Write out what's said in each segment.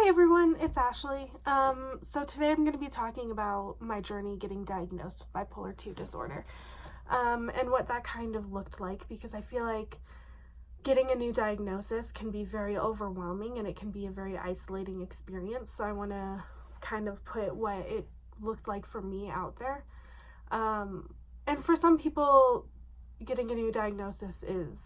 Hi everyone, it's Ashley. So today I'm going to be talking about my journey getting diagnosed with bipolar II disorder, and what that kind of looked like, because I feel like getting a new diagnosis can be very overwhelming and it can be a very isolating experience. So I want to kind of put what it looked like for me out there. And for some people, getting a new diagnosis is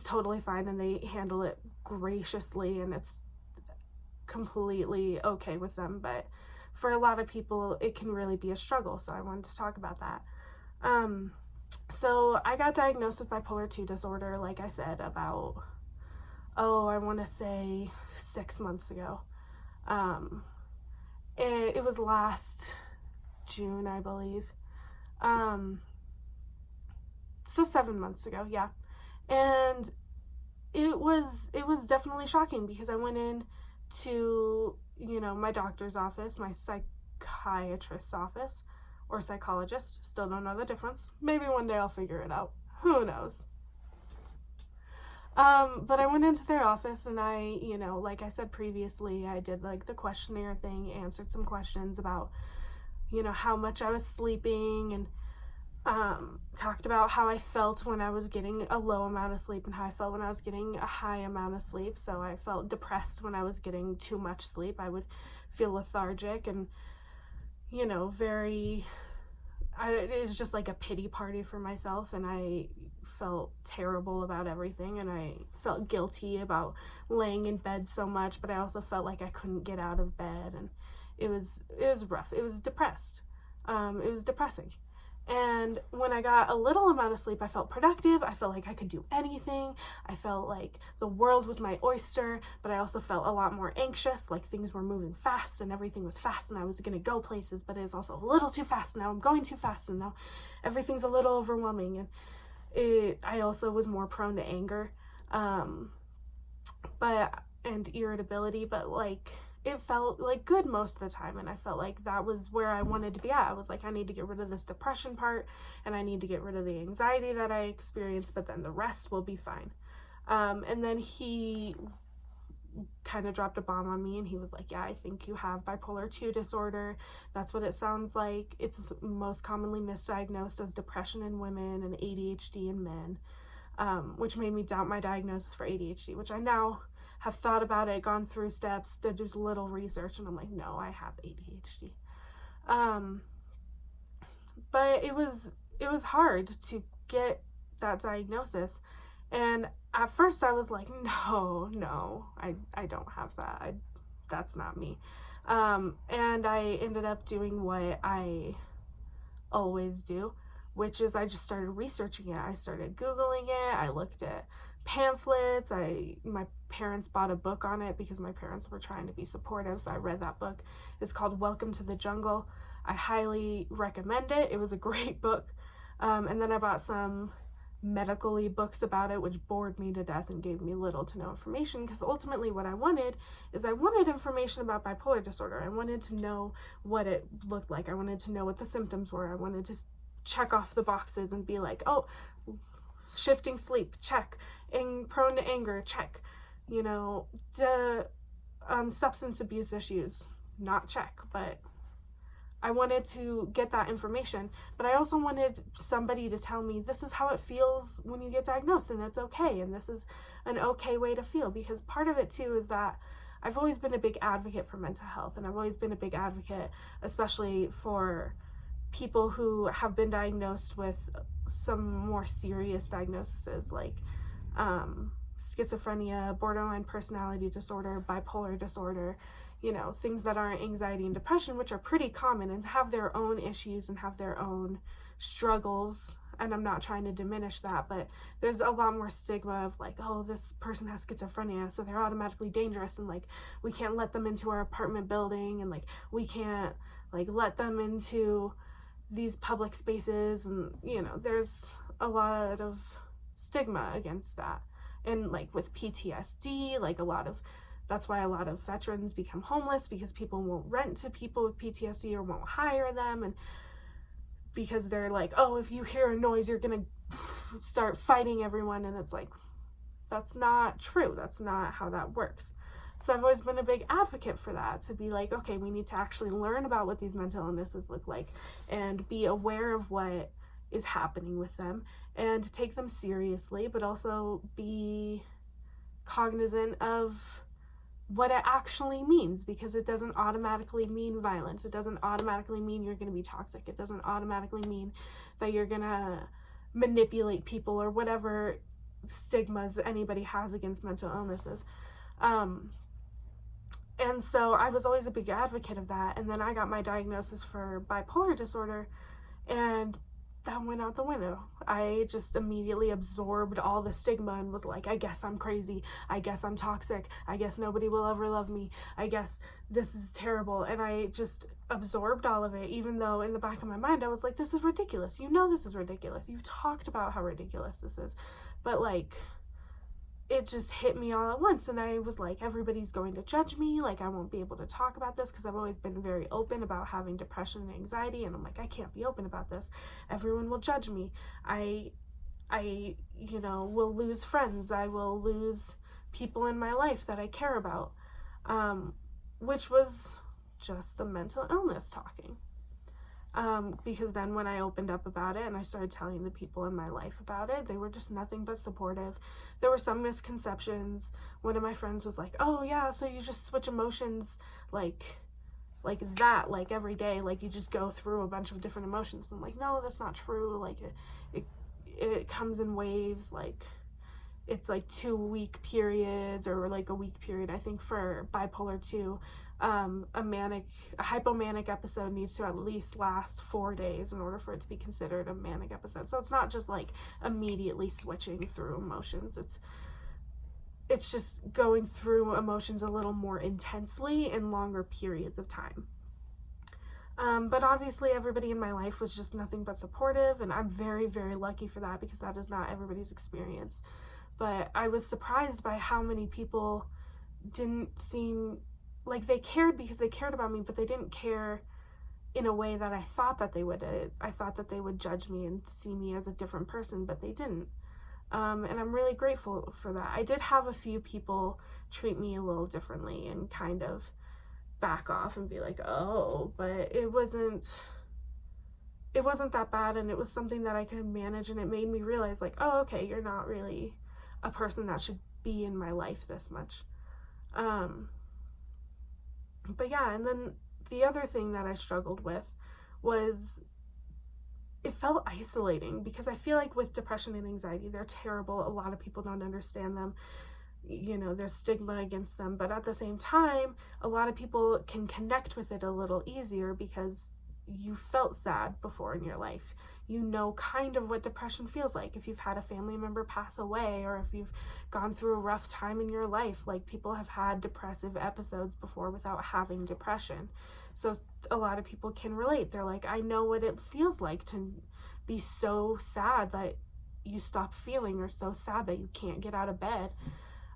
totally fine and they handle it graciously and it's completely okay with them, but for a lot of people it can really be a struggle, so I wanted to talk about that. So I got diagnosed with bipolar II disorder, like I said, about I want to say 6 months ago. It was last June, I believe. So 7 months ago, yeah. And it was definitely shocking because I went in to, my doctor's office, my psychiatrist's office, or psychologist. Still don't know the difference. Maybe one day I'll figure it out. Who knows? But I went into their office and I, like I said previously, I did like the questionnaire thing, answered some questions about, how much I was sleeping, and talked about how I felt when I was getting a low amount of sleep and how I felt when I was getting a high amount of sleep. So I felt depressed when I was getting too much sleep. I would feel lethargic and, it was just like a pity party for myself, and I felt terrible about everything, and I felt guilty about laying in bed so much, but I also felt like I couldn't get out of bed, and it was rough. It was depressed. It was depressing. And when I got a little amount of sleep, I felt productive. I felt like I could do anything. I felt like the world was my oyster, but I also felt a lot more anxious, like things were moving fast and everything was fast and I was going to go places, but it was also a little too fast. Now I'm going too fast and now everything's a little overwhelming. And I also was more prone to anger, and irritability, but like, it felt like good most of the time, and I felt like that was where I wanted to be at. I was like, I need to get rid of this depression part and I need to get rid of the anxiety that I experienced, but then the rest will be fine. And then he kind of dropped a bomb on me and he was like, yeah, I think you have bipolar II disorder. That's what it sounds like. It's most commonly misdiagnosed as depression in women and ADHD in men, which made me doubt my diagnosis for ADHD, which I now have thought about it, gone through steps, did just a little research, and I'm like, no, I have ADHD. But it was hard to get that diagnosis, and at first I was like, no, I don't have that. That's not me. And I ended up doing what I always do, which is I just started researching it. I started Googling it. I looked at pamphlets. My parents bought a book on it because my parents were trying to be supportive, so I read that book. It's called Welcome to the Jungle. I highly recommend it. It was a great book. And then I bought some medical-y books about it, which bored me to death and gave me little to no information, because ultimately what I wanted information about bipolar disorder. I wanted to know what it looked like. I wanted to know what the symptoms were. I wanted to check off the boxes and be like, oh, shifting sleep, check. Prone to anger, check. Substance abuse issues, not check. But I wanted to get that information, but I also wanted somebody to tell me this is how it feels when you get diagnosed, and it's okay, and this is an okay way to feel, because part of it too is that I've always been a big advocate for mental health, and I've always been a big advocate, especially for people who have been diagnosed with some more serious diagnoses like schizophrenia, borderline personality disorder, bipolar disorder, things that aren't anxiety and depression, which are pretty common and have their own issues and have their own struggles. And I'm not trying to diminish that, but there's a lot more stigma of like, oh, this person has schizophrenia, so they're automatically dangerous, and like, we can't let them into our apartment building, and like, we can't like let them into these public spaces, and there's a lot of stigma against that. And like with PTSD, like that's why a lot of veterans become homeless, because people won't rent to people with PTSD or won't hire them, and because they're like, oh, if you hear a noise you're gonna start fighting everyone, and it's like, that's not true. That's not how that works. So I've always been a big advocate for that, to be like, okay, we need to actually learn about what these mental illnesses look like and be aware of what is happening with them and take them seriously, but also be cognizant of what it actually means, because it doesn't automatically mean violence. It doesn't automatically mean you're going to be toxic. It doesn't automatically mean that you're going to manipulate people or whatever stigmas anybody has against mental illnesses. And so I was always a big advocate of that. And then I got my diagnosis for bipolar disorder, and that went out the window. I just immediately absorbed all the stigma and was like, I guess I'm crazy. I guess I'm toxic. I guess nobody will ever love me. I guess this is terrible. And I just absorbed all of it, even though in the back of my mind I was like, this is ridiculous. You know this is ridiculous. You've talked about how ridiculous this is. But like, it just hit me all at once, and I was like, everybody's going to judge me, like I won't be able to talk about this, because I've always been very open about having depression and anxiety, and I'm like, I can't be open about this. Everyone will judge me. I will lose friends. I will lose people in my life that I care about, which was just the mental illness talking. Because then when I opened up about it and I started telling the people in my life about it, they were just nothing but supportive. There were some misconceptions. One of my friends was like, oh yeah, so you just switch emotions like that, like every day, like you just go through a bunch of different emotions. I'm like, no, that's not true. Like it comes in waves. Like it's like 2-week periods, or like a week period. I think for bipolar II, a hypomanic episode needs to at least last 4 days in order for it to be considered a manic episode. So it's not just like immediately switching through emotions. It's just going through emotions a little more intensely in longer periods of time. But obviously everybody in my life was just nothing but supportive, and I'm very, very lucky for that, because that is not everybody's experience. But I was surprised by how many people didn't seem like they cared, because they cared about me, but they didn't care in a way that I thought that they would. I thought that they would judge me and see me as a different person, but they didn't. And I'm really grateful for that. I did have a few people treat me a little differently and kind of back off and be like, oh, but it wasn't that bad, and it was something that I could manage, and it made me realize like, oh, okay, you're not really a person that should be in my life this much. But yeah, and then the other thing that I struggled with was it felt isolating, because I feel like with depression and anxiety, they're terrible. A lot of people don't understand them. There's stigma against them, but at the same time, a lot of people can connect with it a little easier because you felt sad before in your life. You know kind of what depression feels like if you've had a family member pass away, or if you've gone through a rough time in your life. Like, people have had depressive episodes before without having depression. So a lot of people can relate. They're like, I know what it feels like to be so sad that you stop feeling, or so sad that you can't get out of bed.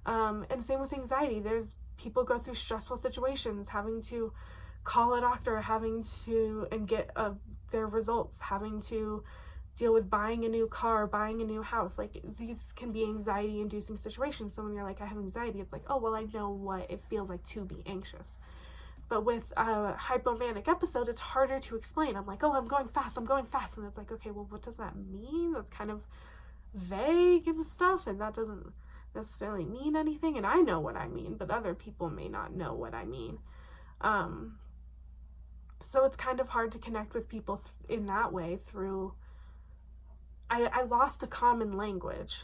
And same with anxiety. There's people go through stressful situations, having to call a doctor, having to and get their results, having to deal with buying a new car, buying a new house. Like, these can be anxiety inducing situations. So when you're like, I have anxiety, it's like, oh, well, I know what it feels like to be anxious. But with a hypomanic episode, it's harder to explain. I'm like, oh, I'm going fast. And it's like, okay, well, what does that mean? That's kind of vague and stuff, and that doesn't necessarily mean anything. And I know what I mean, but other people may not know what I mean. So it's kind of hard to connect with people in that way through, I lost a common language,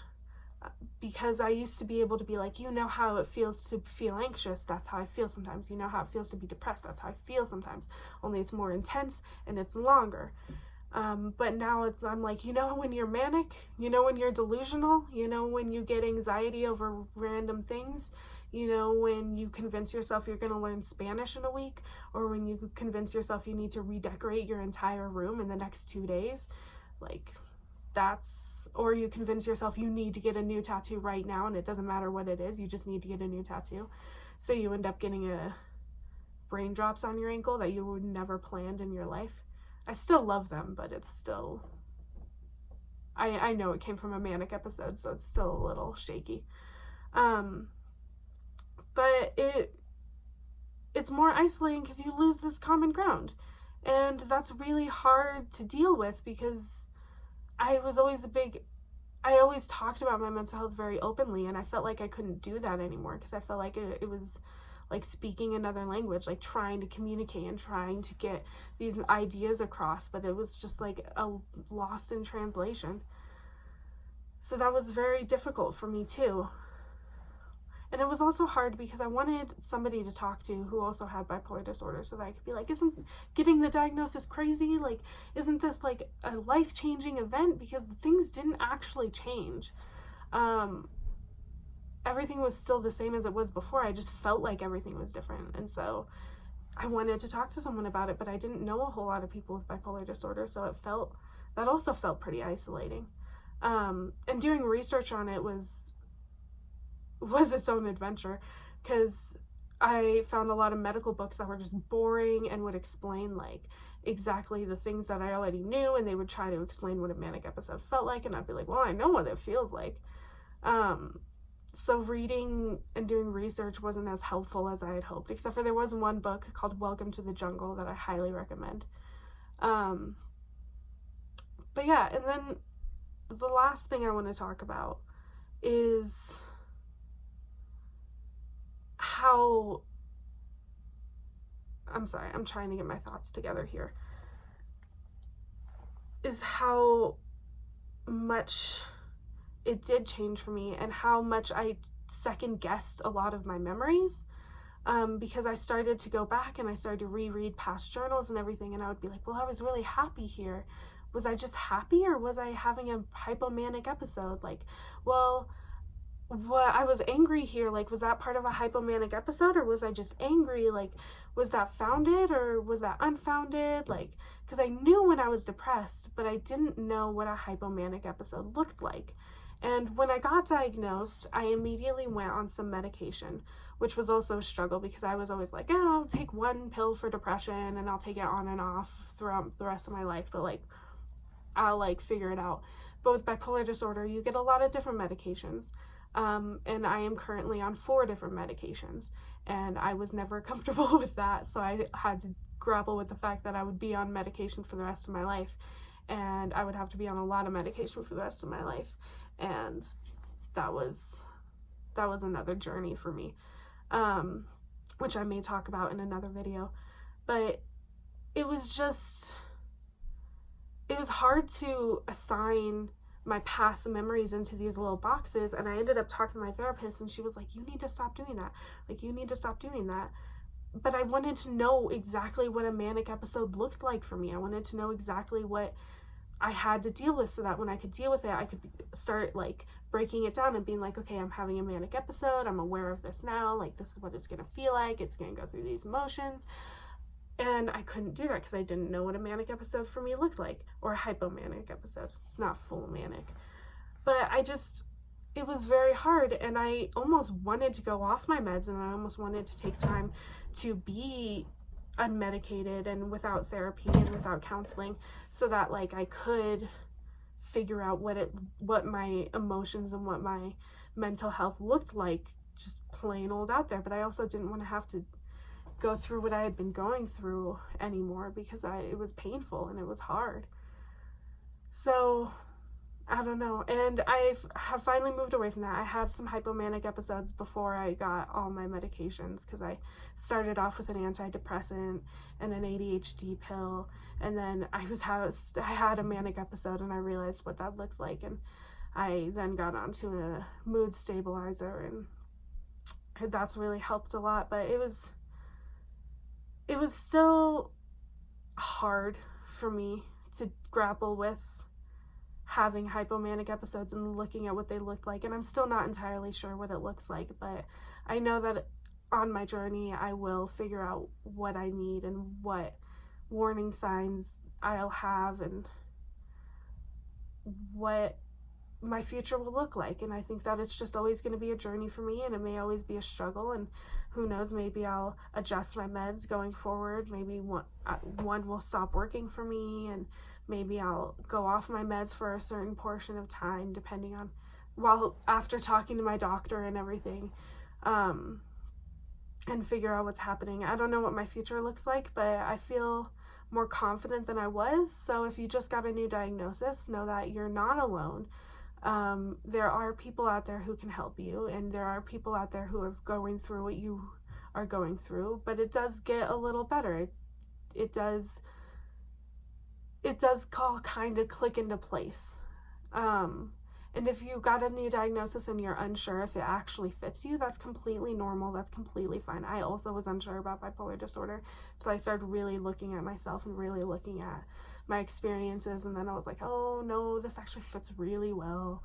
because I used to be able to be like, you know how it feels to feel anxious, that's how I feel sometimes. You know how it feels to be depressed, that's how I feel sometimes. Only it's more intense and it's longer. But now I'm like, when you're manic, when you're delusional, when you get anxiety over random things, when you convince yourself you're going to learn Spanish in a week, or when you convince yourself you need to redecorate your entire room in the next 2 days, like, or you convince yourself you need to get a new tattoo right now, and it doesn't matter what it is, you just need to get a new tattoo. So you end up getting raindrops on your ankle that you would never planned in your life. I still love them, but it's still, I know it came from a manic episode, so it's still a little shaky. But it it's more isolating because you lose this common ground. And that's really hard to deal with because I was always I always talked about my mental health very openly, and I felt like I couldn't do that anymore because I felt like it was like speaking another language, like trying to communicate and trying to get these ideas across, but it was just like a lost in translation. So that was very difficult for me too. And it was also hard because I wanted somebody to talk to who also had bipolar disorder so that I could be like, isn't getting the diagnosis crazy? Like, isn't this like a life-changing event? Because things didn't actually change. Everything was still the same as it was before. I just felt like everything was different. And so I wanted to talk to someone about it, but I didn't know a whole lot of people with bipolar disorder. So that also felt pretty isolating. And doing research on it was its own adventure because I found a lot of medical books that were just boring and would explain like exactly the things that I already knew, and they would try to explain what a manic episode felt like, and I'd be like, well, I know what it feels like. So reading and doing research wasn't as helpful as I had hoped, except for there was one book called Welcome to the Jungle that I highly recommend. But yeah, and then the last thing I want to talk about is how, I'm sorry, I'm trying to get my thoughts together here, is how much it did change for me and how much I second guessed a lot of my memories, because I started to go back and I started to reread past journals and everything, and I would be like, well, I was really happy here. Was I just happy, or was I having a hypomanic episode? Like, well, what, I was angry here, like, was that part of a hypomanic episode, or was I just angry? Like, was that founded or was that unfounded? Like, because I knew when I was depressed, but I didn't know what a hypomanic episode looked like. And when I got diagnosed, I immediately went on some medication, which was also a struggle because I was always like, oh, I'll take one pill for depression and I'll take it on and off throughout the rest of my life, but like, I'll like figure it out. But with bipolar disorder, you get a lot of different medications. And I am currently on 4 different medications, and I was never comfortable with that, so I had to grapple with the fact that I would be on medication for the rest of my life, and I would have to be on a lot of medication for the rest of my life, and that was another journey for me, which I may talk about in another video. But it was hard to assign my past memories into these little boxes, and I ended up talking to my therapist, and she was like, you need to stop doing that. Like, you need to stop doing that. But I wanted to know exactly what a manic episode looked like for me. I wanted to know exactly what I had to deal with so that when I could deal with it, I could start like breaking it down and being like, okay, I'm having a manic episode. I'm aware of this now. Like, this is what it's going to feel like. It's going to go through these emotions. And I couldn't do that because I didn't know what a manic episode for me looked like, or a hypomanic episode. It's not full manic. But it was very hard, and I almost wanted to go off my meds, and I almost wanted to take time to be unmedicated and without therapy and without counseling so that like I could figure out what my emotions and what my mental health looked like, just plain old out there. But I also didn't want to have to go through what I had been going through anymore because it was painful and it was hard. So I don't know, and I have finally moved away from that. I had some hypomanic episodes before I got all my medications because I started off with an antidepressant and an ADHD pill, and then I had a manic episode and I realized what that looked like, and I then got onto a mood stabilizer, and that's really helped a lot. But it was still hard for me to grapple with having hypomanic episodes and looking at what they look like, and I'm still not entirely sure what it looks like, but I know that on my journey I will figure out what I need and what warning signs I'll have and what my future will look like. And I think that it's just always going to be a journey for me, and it may always be a struggle, and who knows, maybe I'll adjust my meds going forward. Maybe one will stop working for me, and maybe I'll go off my meds for a certain portion of time, depending on, after talking to my doctor and everything. and figure out what's happening. I don't know what my future looks like, but I feel more confident than I was. So if you just got a new diagnosis, know that you're not alone. There are people out there who can help you, and there are people out there who are going through what you are going through, but it does get a little better. It does all kind of click into place. And if you got a new diagnosis and you're unsure if it actually fits you, that's completely normal. That's completely fine. I also was unsure about bipolar disorder, so I started really looking at myself and really looking at my experiences, and then I was like, oh no, this actually fits really well.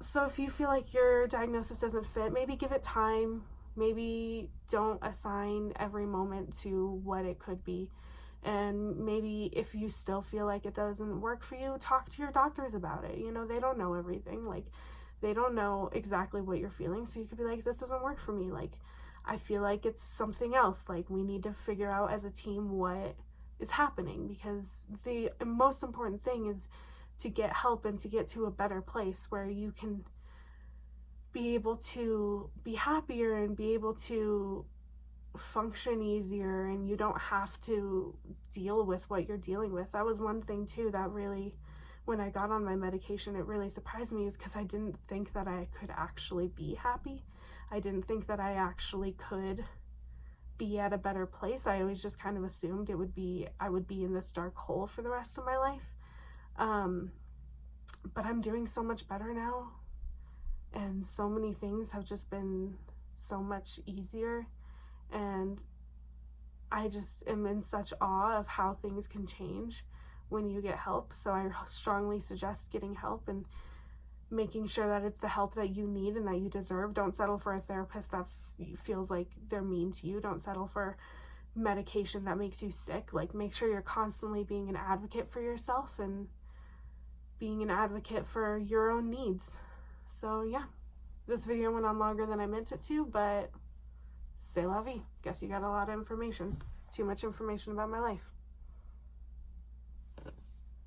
So if you feel like your diagnosis doesn't fit, maybe give it time. Maybe don't assign every moment to what it could be. And maybe if you still feel like it doesn't work for you, talk to your doctors about it. You know, they don't know everything. Like, they don't know exactly what you're feeling. So you could be like, this doesn't work for me. Like, I feel like it's something else. Like, we need to figure out as a team what is happening, because the most important thing is to get help and to get to a better place where you can be able to be happier and be able to function easier, and you don't have to deal with what you're dealing with. That was one thing too that really, when I got on my medication, it really surprised me, is because I didn't think that I could actually be happy. I didn't think that I actually could be at a better place. I always just kind of assumed I would be in this dark hole for the rest of my life. But I'm doing so much better now, and so many things have just been so much easier. And I just am in such awe of how things can change when you get help. So I strongly suggest getting help and making sure that it's the help that you need and that you deserve. Don't settle for a therapist that feels like they're mean to you. Don't settle for medication that makes you sick. Like, make sure you're constantly being an advocate for yourself and being an advocate for your own needs. So yeah, this video went on longer than I meant it to, but c'est la vie. Guess you got a lot of information. Too much information about my life.